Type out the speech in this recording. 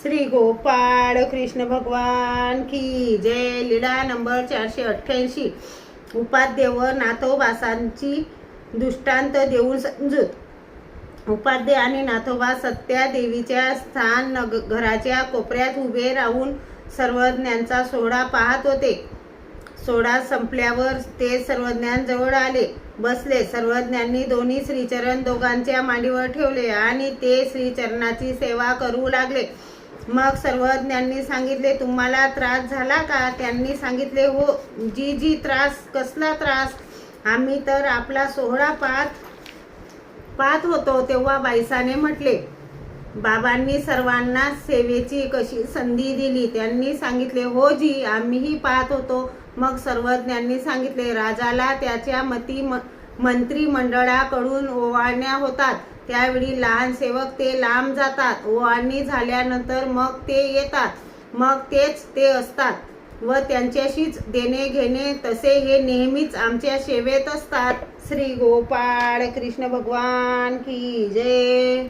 श्री गोपाळ कृष्ण भगवान की जय। लीला नंबर 488। उपाध्ये व नाथोबासांची दृष्टांत देऊन समजूत। उपाध्ये आणि नाथोबा सत्या देवीच्या स्थान घराच्या कोपऱ्यात उभे राहून सर्वज्ञांचा सोहळा पाहत होते। सोहळा संपल्यावर ते सर्वज्ञांजवळ आले, बसले। सर्वज्ञांनी दोन्ही श्रीचरण दोघांच्या मांडीवर ठेवले आणि ते श्रीचरणाची सेवा करू लागले। मग सर्वज्ञांनी सांगितले, तुम्हाला त्रास झाला का? त्यांनी सांगितले, हो जी त्रास। कसला त्रास? आम्ही तर आपला सोहळा पाहत होतो तेव्हा बाईसाने म्हटले, बाबांनी सर्वांना सेवेची कशी संधी दिली? त्यांनी सांगितले, हो जी, आम्हीही पाहत होतो। मग सर्वज्ञांनी सांगितले, राजाला त्याच्या मंत्रिमंडळाकडून ओवाळण्या होतात, त्यावेळी लहान सेवक ते लांब जातात। ओवाळणी झाल्यानंतर मग ते येतात, मग तेच ते असतात व त्यांच्याशीच देणे घेणे। तसे हे नेहमीच आमच्या सेवेत असतात। श्री गोपाळ कृष्ण भगवान की जय।